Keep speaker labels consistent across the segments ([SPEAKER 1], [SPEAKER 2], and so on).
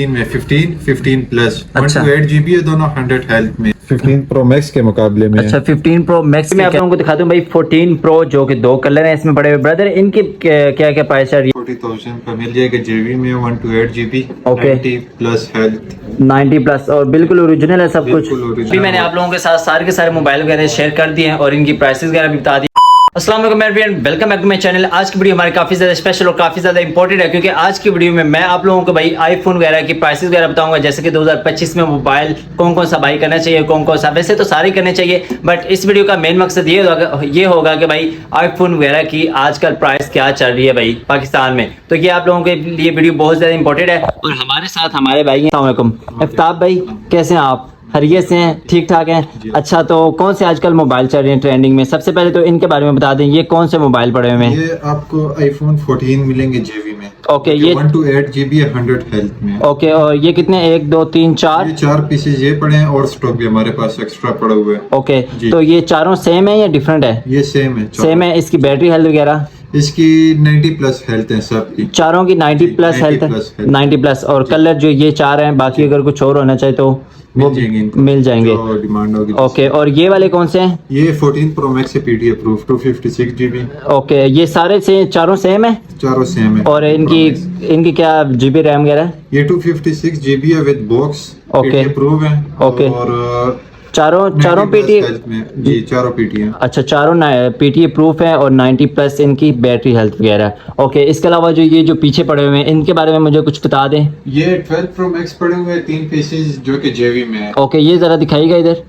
[SPEAKER 1] में 15 प्लस
[SPEAKER 2] अच्छा।
[SPEAKER 1] 128 GB है दोनों 100 हेल्थ में 15 प्रो मैक्स के मुकाबले में।
[SPEAKER 2] अच्छा 15 प्रो मैक्स में आप लोगों को दिखाता हूँ भाई 14 प्रो जो कि 2 कलर हैं इसमें पड़े हुए। ब्रदर इनकी क्या क्या प्राइस है?
[SPEAKER 1] 40,000 का मिल जाएगा जेबी में 128 GB
[SPEAKER 2] okay.
[SPEAKER 1] 90 plus health
[SPEAKER 2] 90 plus और बिल्कुल ओरिजिनल है सब कुछ।
[SPEAKER 1] बिल्कुल original।
[SPEAKER 2] अभी मैंने आप लोगों के साथ सारे के सारे मोबाइल वगैरह शेयर कर दिए हैं और इनकी प्राइसेस वगैरह भी बता दी। अस्सलाम वालेकुम मेरे friend, welcome back to my channel. आज की वीडियो हमारी काफी ज्यादा स्पेशल और काफी ज्यादा इंपॉर्टेंट है क्योंकि आज की वीडियो में मैं आप लोगों को भाई आईफोन वगैरह की प्राइसेस वगैरह बताऊंगा, जैसे कि 2025 में मोबाइल कौन कौन सा बाई करना चाहिए, कौन कौन सा, वैसे तो सारे करने चाहिए बट इस वीडियो का मेन मकसद ये होगा कि भाई आईफोन वगैरह की आजकल प्राइस क्या चल रही है भाई पाकिस्तान में। तो ये आप लोगों के लिए वीडियो बहुत ज्यादा इंपॉर्टेंट है और हमारे साथ हमारे भाई हैं। अस्सलाम वालेकुम आफ्ताब भाई, कैसे हैं आप? खैरियत से हैं? ठीक ठाक हैं? अच्छा, तो कौन से आजकल मोबाइल चल रहे हैं ट्रेंडिंग में? सबसे पहले तो इनके बारे में बता दें, ये कौन से मोबाइल पड़े हुए हैं?
[SPEAKER 1] ये आपको आईफोन 14 मिलेंगे जेबी में।
[SPEAKER 2] ओके, ये
[SPEAKER 1] 128 GB 100 हेल्थ में।
[SPEAKER 2] ओके, और ये कितने? 1 2 3 4?
[SPEAKER 1] ये 4 पीसेज ये पड़े हैं और स्टॉक भी हमारे पास एक्स्ट्रा पड़ा हुआ है।
[SPEAKER 2] ओके,
[SPEAKER 1] जी।
[SPEAKER 2] तो ये चारों सेम है या डिफरेंट है?
[SPEAKER 1] ये सेम है
[SPEAKER 2] सेम है। इसकी बैटरी हेल्थ वगैरह?
[SPEAKER 1] इसकी 90 प्लस हेल्थ है सबकी।
[SPEAKER 2] चारों की 90
[SPEAKER 1] जी,
[SPEAKER 2] प्लस
[SPEAKER 1] 90
[SPEAKER 2] हेल्थ है।
[SPEAKER 1] Plus health.
[SPEAKER 2] 90 प्लस। और कलर जो ये 4 हैं, बाकी अगर कुछ और होना चाहे तो वो
[SPEAKER 1] मिल जाएंगे इनको,
[SPEAKER 2] मिल जाएंगे।
[SPEAKER 1] जो डिमांड होगी।
[SPEAKER 2] ओके, और ये वाले कौन से हैं?
[SPEAKER 1] ये 14 प्रो मैक्स है पीडी अप्रूव 256 GB।
[SPEAKER 2] ओके, ये सारे से चारों सेम है
[SPEAKER 1] चारों सेम है।
[SPEAKER 2] और इनकी क्या जीबी रैम वगैरह है?
[SPEAKER 1] ये 256 GB है विद बॉक्स।
[SPEAKER 2] ओके।
[SPEAKER 1] अप्रूव है।
[SPEAKER 2] ओके।
[SPEAKER 1] और
[SPEAKER 2] चारों
[SPEAKER 1] 90
[SPEAKER 2] पीटी?
[SPEAKER 1] प्लस हेल्थ में। जी, चारों पीटी है।
[SPEAKER 2] अच्छा, चारों पीटी प्रूफ है और 90 प्लस इनकी बैटरी हेल्थ वगैरह। ओके, इसके अलावा जो ये जो पीछे पड़े हुए हैं इनके बारे में मुझे कुछ बता दें।
[SPEAKER 1] ये 12 प्रो मैक्स पड़े हुए हैं 3 पीसेस जो कि जेवी में है।
[SPEAKER 2] ओके, ये जरा दिखाइएगा इधर,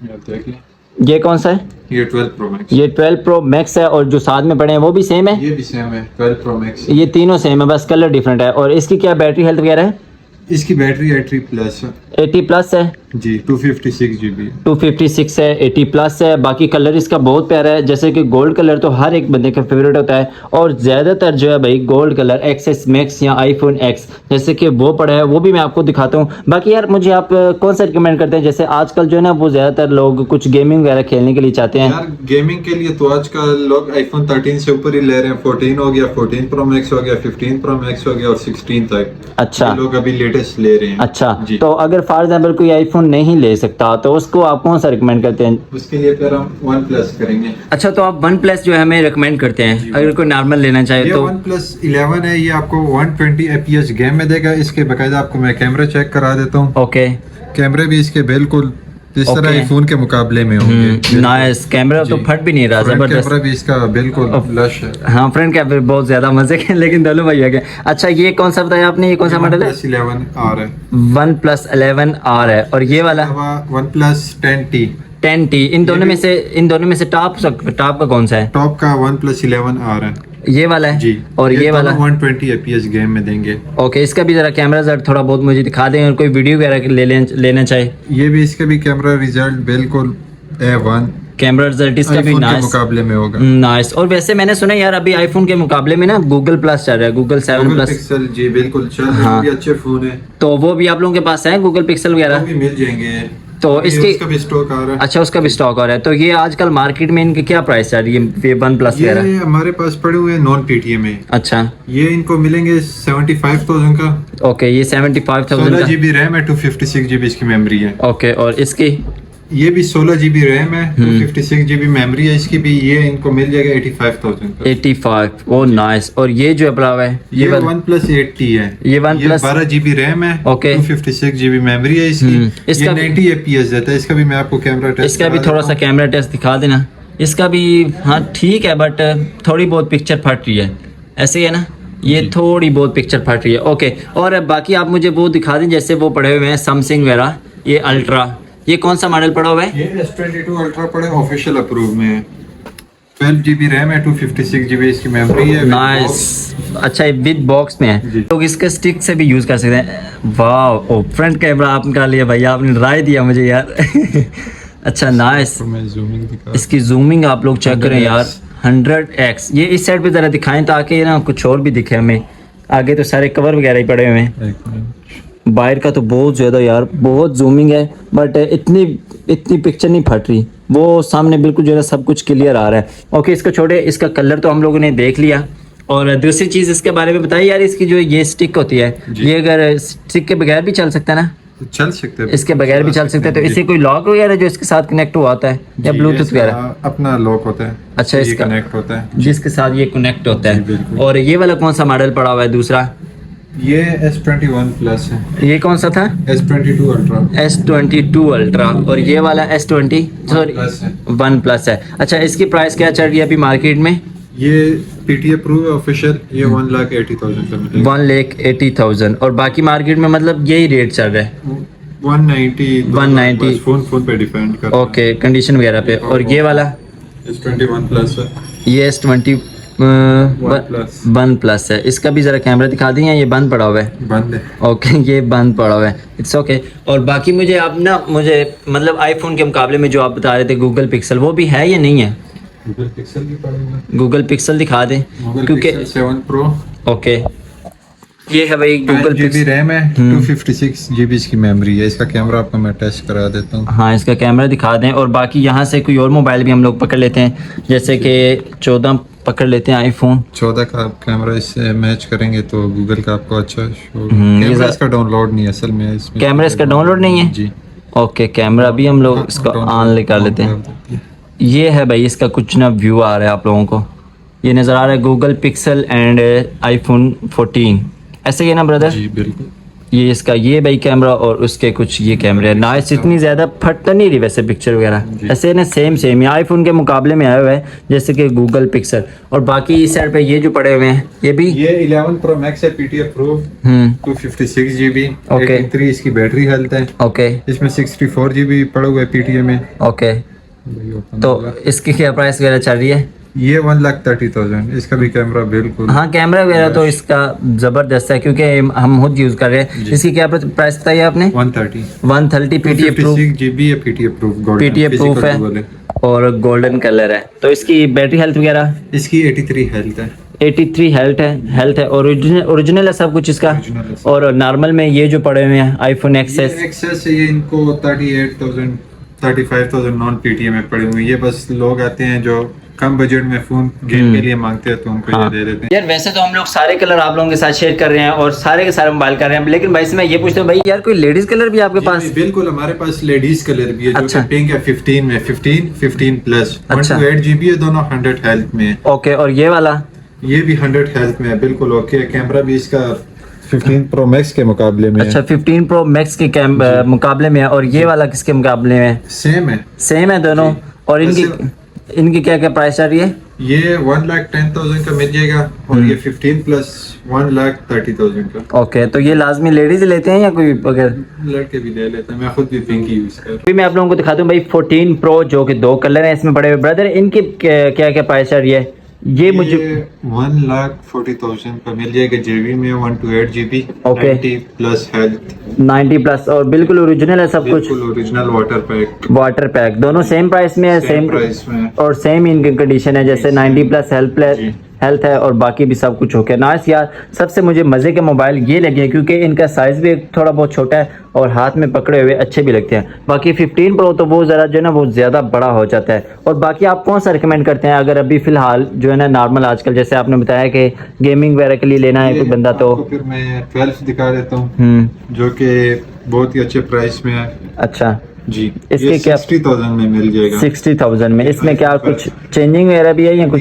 [SPEAKER 1] आप देख लें।
[SPEAKER 2] ये कौन सा है?
[SPEAKER 1] ये 12 प्रो मैक्स।
[SPEAKER 2] ये 12 प्रो मैक्स है और जो साथ में पड़े हैं वो भी सेम है?
[SPEAKER 1] ये भी सेम है 12 प्रो मैक्स।
[SPEAKER 2] ये तीनों सेम है, बस कलर डिफरेंट है। और इसकी क्या बैटरी हेल्थ वगैरह है?
[SPEAKER 1] इसकी बैटरी 80 प्लस है।
[SPEAKER 2] 80 प्लस है
[SPEAKER 1] जी, 256 GB।
[SPEAKER 2] 256 है, 80 प्लस है। बाकी कलर इसका बहुत प्यारा है, जैसे कि गोल्ड कलर तो हर एक बंदे का फेवरेट होता है और ज़्यादातर जो है भाई गोल्ड कलर एक्सएस मैक्स या आईफोन एक्स जैसे कि वो पड़ा है, वो भी मैं आपको दिखाता हूँ। बाकी यार मुझे आप कौन सा रिकमेंड करते हैं? जैसे आजकल जो है ना वो ज़्यादातर लोग कुछ गेमिंग वगैरह खेलने के लिए चाहते हैं।
[SPEAKER 1] यार गेमिंग के लिए तो आजकल लोग आईफोन 13 से ऊपर ही ले रहे हैं। 14 हो गया, 14 प्रो मैक्स हो गया, 15 प्रो मैक्स हो गया और 16 तक।
[SPEAKER 2] अच्छा,
[SPEAKER 1] लोग अभी लेटेस्ट ले रहे हैं।
[SPEAKER 2] अच्छा,
[SPEAKER 1] जी।
[SPEAKER 2] तो अगर फॉर एग्जाम्पल कोई आईफोन नहीं ले सकता तो उसको आप कौन सा रिकमेंड करते हैं?
[SPEAKER 1] उसके लिए फिर हम वन प्लस करेंगे।
[SPEAKER 2] अच्छा, तो आप वन प्लस जो है हमें रिकमेंड करते हैं अगर कोई नॉर्मल लेना चाहे
[SPEAKER 1] ये
[SPEAKER 2] तो?
[SPEAKER 1] वन प्लस 11 है। ये आपको 120 FPS गेम में देगा। इसके बकायदा आपको मैं कैमरा चेक करा देता हूँ।
[SPEAKER 2] ओके,
[SPEAKER 1] कैमरे भी इसके बिल्कुल इस तरह
[SPEAKER 2] ओके।
[SPEAKER 1] आईफोन के मुकाबले में होंगे।
[SPEAKER 2] नाइस, कैमरा तो
[SPEAKER 1] जी।
[SPEAKER 2] फट भी नहीं रहा,
[SPEAKER 1] फ्रंट
[SPEAKER 2] जबरदस्त।
[SPEAKER 1] कैमरा भी इसका बिल्कुल लश है।
[SPEAKER 2] हाँ, फ्रंट कैमरा बहुत ज्यादा मजे के, लेकिन दोनों भाई है। अच्छा, ये कौन सा बताया आपने? ये कौन सा मॉडल है?
[SPEAKER 1] OnePlus 11R है।
[SPEAKER 2] वन प्लस 11R है। और ये वाला
[SPEAKER 1] OnePlus 10T।
[SPEAKER 2] 10T। इन दोनों में से टॉप का कौन सा है?
[SPEAKER 1] टॉप का OnePlus 11R है।
[SPEAKER 2] ये वाला है?
[SPEAKER 1] जी।
[SPEAKER 2] और ये वाला
[SPEAKER 1] 120 FPS गेम में देंगे।
[SPEAKER 2] ओके, इसका भी जरा कैमरा जरा थोड़ा बहुत मुझे दिखा दें और कोई वीडियो वगैरह लेना चाहे।
[SPEAKER 1] ये भी इसका भी कैमरा रिजल्ट बिल्कुल A1
[SPEAKER 2] कैमरा रिजल्ट इसका भी
[SPEAKER 1] आईफोन के
[SPEAKER 2] नाइस
[SPEAKER 1] मुकाबले में होगा।
[SPEAKER 2] नाइस। और वैसे मैंने सुना यार अभी आईफोन के मुकाबले में ना गूगल प्लस चल रहा है, गूगल 7
[SPEAKER 1] गूगल
[SPEAKER 2] प्लस।
[SPEAKER 1] पिक्सल जी बिल्कुल चल रहे हैं।
[SPEAKER 2] हाँ।
[SPEAKER 1] भी अच्छे फोन है।
[SPEAKER 2] तो वो भी आप लोगों के पास है गूगल पिक्सल
[SPEAKER 1] वो
[SPEAKER 2] वगैरह?
[SPEAKER 1] भी मिल जाएंगे।
[SPEAKER 2] तो
[SPEAKER 1] अभी
[SPEAKER 2] इसकी
[SPEAKER 1] उसका भी स्टॉक आ रहा है।
[SPEAKER 2] अच्छा, उसका भी स्टॉक आ रहा है। तो ये आजकल मार्केट में इनकी क्या प्राइस है ये वन प्लस
[SPEAKER 1] ये
[SPEAKER 2] वगैरह?
[SPEAKER 1] हमारे पास पड़े हुए हैं नॉन पीटीएम में।
[SPEAKER 2] अच्छा,
[SPEAKER 1] ये इनको मिलेंगे 75,000 का।
[SPEAKER 2] ओके, ये 75,000
[SPEAKER 1] 16
[SPEAKER 2] का।
[SPEAKER 1] GB रैम है, 256 GB इसकी मेमोरी है।
[SPEAKER 2] ओके, और इसकी?
[SPEAKER 1] ये भी 16 GB रैम है, 256 GB मेमोरी है इसकी भी। ये इनको मिल जाएगा 85,000 का।
[SPEAKER 2] 85। ओ नाइस। और ये जो अपना हुआ है
[SPEAKER 1] ये OnePlus 8T है।
[SPEAKER 2] ये OnePlus
[SPEAKER 1] 12 GB रैम है।
[SPEAKER 2] ओके।
[SPEAKER 1] 256 GB मेमोरी है इसकी।
[SPEAKER 2] इसका
[SPEAKER 1] ये 90 FPS देता है। इसका भी मैं आपको कैमरा टेस्ट
[SPEAKER 2] इसका भी थोड़ा सा कैमरा टेस्ट दिखा देना। इसका भी हाँ ठीक है बट थोड़ी बहुत पिक्चर फट रही है, ऐसे ही है ना? ये थोड़ी बहुत पिक्चर फट रही है। ओके, और बाकी आप मुझे वो दिखा दें जैसे वो पड़े हुए हैं सैमसंग वगैरह। ये अल्ट्रा, ये कौन सा मॉडल पड़ा हुआ है?
[SPEAKER 1] ये S22 अल्ट्रा पड़े ऑफिशियल अप्रूव में है। 12 GB रैम है, 256 GB इसकी मेमोरी है।
[SPEAKER 2] नाइस। अच्छा, ये विद बॉक्स में है, लोग इसके स्टिक से भी यूज कर सकते हैं। वाह, ओ फ्रंट कैमरा आपने निकाल लिया भाई, आपने राय दिया मुझे यार। अच्छा, नाइस।
[SPEAKER 1] मैं जूमिंग दिखा।
[SPEAKER 2] इसकी जूमिंग आप लोग चेक करें यार, 100x। ये इस साइड पे जरा दिखाएं ताकि ना कुछ और भी दिखे हमें। आगे तो सारे कवर वगैरह ही पड़े हुए हैं। बाहर का तो बहुत ज़्यादा यार, बहुत जूमिंग है बट इतनी पिक्चर नहीं फट रही। वो सामने बिल्कुल जो है सब कुछ क्लियर आ रहा है। ओके, इसको छोड़े, इसका कलर तो हम लोगों ने देख लिया और दूसरी चीज़ इसके बारे में बताइए यार, इसकी जो ये स्टिक होती है, ये अगर स्टिक के बगैर भी चल सकता है ना?
[SPEAKER 1] चल सकते हैं,
[SPEAKER 2] इसके बगैर भी चल सकते हैं। तो इसे कोई लॉक वगैरह जो इसके साथ कनेक्ट हुआ होता है या ब्लूटूथ वगैरह?
[SPEAKER 1] अपना लॉक होता है।
[SPEAKER 2] अच्छा, इसका
[SPEAKER 1] कनेक्ट होता है
[SPEAKER 2] जिसके साथ ये कनेक्ट होता
[SPEAKER 1] जी,
[SPEAKER 2] है।
[SPEAKER 1] बिल्कुल।
[SPEAKER 2] और ये वाला कौन सा मॉडल पड़ा हुआ है दूसरा?
[SPEAKER 1] ये S21 प्लस है।
[SPEAKER 2] ये कौन सा था?
[SPEAKER 1] S22 ultra.
[SPEAKER 2] S22 ultra. और ये वाला S20 सॉरी
[SPEAKER 1] प्लस है।
[SPEAKER 2] OnePlus है। अच्छा, इसकी प्राइस क्या चल रही है अभी मार्केट में?
[SPEAKER 1] ये PTA प्रूव है ऑफिशियल, ये 1,80,000 का मिलेगा।
[SPEAKER 2] 1,80,000। और बाकी मार्केट में मतलब यही रेट चल रहा है?
[SPEAKER 1] 190 फोन पे डिपेंड करता है।
[SPEAKER 2] ओके, कंडीशन वगैरह पे। और ये वाला
[SPEAKER 1] S21 प्लस है।
[SPEAKER 2] ये S20 वन प्लस है। इसका भी ज़रा कैमरा दिखा दें या ये बंद पड़ा हुआ है?
[SPEAKER 1] बंद है।
[SPEAKER 2] ओके, ये बंद पड़ा हुआ है, इट्स ओके। और बाकी मुझे आप ना मुझे मतलब आईफोन के मुकाबले में जो आप बता रहे थे गूगल पिक्सल, वो भी है या नहीं है?
[SPEAKER 1] गूगल पिक्सल भी पड़ेगा।
[SPEAKER 2] गूगल पिक्सल दिखा दें क्योंकि
[SPEAKER 1] 7 प्रो।
[SPEAKER 2] ओके, ये है भाई गूगल
[SPEAKER 1] GB रैम है, 256 GB इसकी मेमोरी है। इसका कैमरा आपको मैं टेस्ट करा देता हूँ।
[SPEAKER 2] हाँ, इसका कैमरा दिखा दें। और बाकी यहाँ से कोई और मोबाइल भी हम लोग पकड़ लेते हैं, जैसे कि 14 पकड़ लेते हैं, आईफोन
[SPEAKER 1] 14 का आप कैमरा इससे मैच करेंगे तो गूगल का आपको अच्छा शो।
[SPEAKER 2] ये
[SPEAKER 1] कैमरा इसका डाउनलोड नहीं है असल में, इसमें
[SPEAKER 2] कैमरा इसका डाउनलोड नहीं है
[SPEAKER 1] जी।
[SPEAKER 2] ओके, कैमरा भी हम लोग इसका ऑन कर लेते हैं। ये है भाई इसका कुछ ना व्यू आ रहा है आप लोगों को, ये नज़र आ रहा है गूगल पिक्सल एंड आईफोन 14, ऐसे ही है ना ब्रदर?
[SPEAKER 1] जी बिल्कुल।
[SPEAKER 2] ये इसका ये भाई कैमरा और उसके कुछ ये कैमरे ना, इतनी ज़्यादा फट तो नहीं रही वैसे पिक्चर वगैरह, ऐसे ना सेम ये आईफोन के मुकाबले में आया हुआ है जैसे कि गूगल पिक्सल। और बाकी इस साइड पे ये जो पड़े हुए हैं
[SPEAKER 1] ये 11 प्रो मैक्स है, PTA प्रो 256 GB,
[SPEAKER 2] ओके।
[SPEAKER 1] 83 इसकी बैटरी हेल्थ है।
[SPEAKER 2] ओके,
[SPEAKER 1] इसमें 64 GB पड़ा हुआ है PTA में।
[SPEAKER 2] ओके, तो इसकी क्या प्राइस वगैरह चल रही है?
[SPEAKER 1] ये 1,30,000। इसका भी कैमरा बिल्कुल।
[SPEAKER 2] हाँ, कैमरा वगैरह तो इसका ज़बरदस्त है क्योंकि हम खुद यूज़ कर रहे हैं। इसकी क्या प्राइस बताइए आपने? 130 PTA प्रूफ।
[SPEAKER 1] GB है, PTA प्रूफ,
[SPEAKER 2] PTA प्रूफ है और गोल्डन कलर है। तो इसकी बैटरी हेल्थ वगैरह?
[SPEAKER 1] इसकी 83 हेल्थ है।
[SPEAKER 2] 83 हेल्थ है। ओरिजिनल है सब कुछ इसका।
[SPEAKER 1] Original है।
[SPEAKER 2] और नॉर्मल में ये जो पड़े हुए हैं आईफोन एक्सेस,
[SPEAKER 1] एक्सेस ये इनको 38,000 35,000 नॉन PTA में पड़े हुए हैं। ये बस लोग आते हैं जो कम बजट में फोन गेम के लिए मांगते हैं तो उनको ये दे देते हैं।
[SPEAKER 2] यार वैसे तो हम लोग सारे कलर आप लोगों के साथ शेयर कर रहे हैं और सारे के सारे मोबाइल कर रहे हैं, लेकिन भाई से मैं ये पूछता हूँ भाई यार कोई लेडीज कलर भी आपके पास?
[SPEAKER 1] बिल्कुल, हमारे पास लेडीज कलर भी है जो
[SPEAKER 2] अच्छा।
[SPEAKER 1] कि पिंक है 15 में, 15 प्लस,
[SPEAKER 2] अच्छा।
[SPEAKER 1] 128 GB है, दोनों 100 हेल्थ में है।
[SPEAKER 2] ओके, और ये वाला?
[SPEAKER 1] ये भी 100 हेल्थ में है, बिल्कुल ओके है। कैमरा भी इसका 15 प्रो मैक्स के मुकाबले में
[SPEAKER 2] अच्छा, 15 प्रो मैक्स के मुकाबले में है। और ये वाला किसके मुकाबले में है?
[SPEAKER 1] सेम है।
[SPEAKER 2] सेम है दोनों। और इनकी क्या क्या प्राइस आ रही है?
[SPEAKER 1] ये 1,10,000 का मिल जाएगा और ये 15 प्लस 1,30,000 का।
[SPEAKER 2] ओके, तो ये लाजमी लेडीज लेते हैं या कोई अगर?
[SPEAKER 1] लड़के भी ले लेते हैं, मैं खुद भी पिंक ही यूज कर।
[SPEAKER 2] अभी मैं आप लोगों को दिखाता हूँ भाई 14 प्रो जो कि 2 कलर हैं इसमें पड़े हुए। ब्रदर इनकी क्या क्या प्राइस आ रही है? ये मुझे
[SPEAKER 1] 1,40,000 का मिल जाएगा। JB में 128 GB,
[SPEAKER 2] okay.
[SPEAKER 1] 90 plus health,
[SPEAKER 2] 90 plus और बिल्कुल ओरिजिनल है सब कुछ।
[SPEAKER 1] बिल्कुल ओरिजिनल
[SPEAKER 2] वाटर पैक दोनों सेम प्राइस में है, सेम
[SPEAKER 1] प्राइस में
[SPEAKER 2] और सेम इनकी कंडीशन है, जैसे 90 प्लस हेल्थ है और बाकी भी सब कुछ ओके। नाइस यार, सबसे मुझे मजे के मोबाइल ये लगे क्योंकि इनका साइज भी थोड़ा बहुत छोटा है और हाथ में पकड़े हुए अच्छे भी लगते हैं। बाकी 15 प्रो तो वो जरा जो है ना वो ज्यादा बड़ा हो जाता है। और बाकी आप कौन सा रिकमेंड करते हैं अगर अभी फिलहाल जो है ना नॉर्मल आजकल जैसे आपने बताया कि गेमिंग वगैरह के लिए लेना है कोई बंदा तो?
[SPEAKER 1] फिर मैं 12 दिखा देता हूँ जो कि बहुत ही अच्छे प्राइस में है।
[SPEAKER 2] अच्छा
[SPEAKER 1] जी,
[SPEAKER 2] इसके
[SPEAKER 1] ये
[SPEAKER 2] क्या
[SPEAKER 1] 60,000 में मिल जाएगा।
[SPEAKER 2] 60,000 में। इसमें क्या कुछ चेंजिंग वगैरह भी है या कुछ?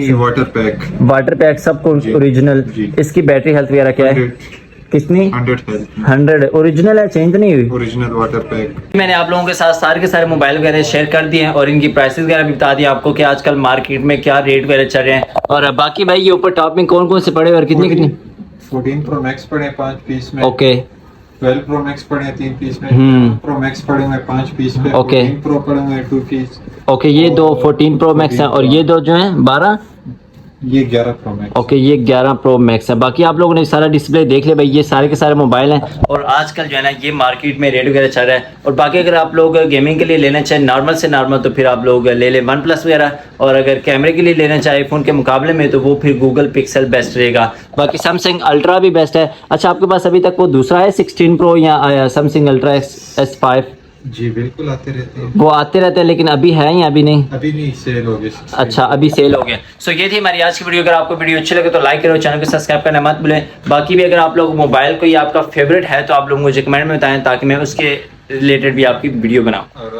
[SPEAKER 2] वाटर पैक सब कुछ ओरिजिनल। इसकी बैटरी हेल्थ वगैरह क्या है? कितनी? 100 ओरिजिनल है, चेंज नहीं हुई?
[SPEAKER 1] Original water pack.
[SPEAKER 2] मैंने आप लोगों के साथ सारे के सारे मोबाइल वगैरह शेयर कर दिए हैं और इनकी प्राइसेस वगैरह भी बता दिया आपको कि आजकल मार्केट में क्या रेट वगैरह चल रहे हैं। और बाकी भाई ये ऊपर टॉप में कौन कौन से पड़े और कितनी
[SPEAKER 1] 14 प्रो मैक्स पड़े 5 पीस में।
[SPEAKER 2] ओके,
[SPEAKER 1] 12 प्रो मैक्स पड़े 3 पीस में। प्रो मैक्स पड़े हुए 5 पीस में।
[SPEAKER 2] ओके।
[SPEAKER 1] 14 प्रो पड़े हुए 2 पीस।
[SPEAKER 2] ओके, ये दो 14 प्रो मैक्स हैं और ये दो जो हैं 12,
[SPEAKER 1] ये 11 प्रो मैक्स।
[SPEAKER 2] ओके, ये 11 प्रो मैक्स है। बाकी आप लोगों ने सारा डिस्प्ले देख लिया भाई, ये सारे के सारे मोबाइल हैं और आजकल जो है ना ये मार्केट में रेट वगैरह चल रहा है। और बाकी अगर आप लोग गेमिंग के लिए लेना चाहें नॉर्मल से नॉर्मल तो फिर आप लोग ले लें OnePlus वगैरह, और अगर कैमरे के लिए लेना चाहे फोन के मुकाबले में तो वो फिर गूगल पिक्सल बेस्ट रहेगा। बाकी सैमसंग अल्ट्रा भी बेस्ट है। अच्छा, आपके पास अभी तक वो दूसरा है 16 प्रो या सैमसंग अल्ट्रा S5?
[SPEAKER 1] जी बिल्कुल आते रहते हैं।
[SPEAKER 2] वो आते रहते हैं, लेकिन अभी है या अभी नहीं?
[SPEAKER 1] अभी नहीं, सेल हो गए।
[SPEAKER 2] अच्छा, अभी सेल हो गया। सो ये थी हमारी आज की वीडियो। अगर आपको वीडियो अच्छी लगे तो लाइक करो, चैनल को सब्सक्राइब करना मत भूलें। बाकी भी अगर आप लोग मोबाइल कोई आपका फेवरेट है तो आप लोग मुझे कमेंट में बताएं, ताकि मैं उसके रिलेटेड भी आपकी वीडियो बनाऊं।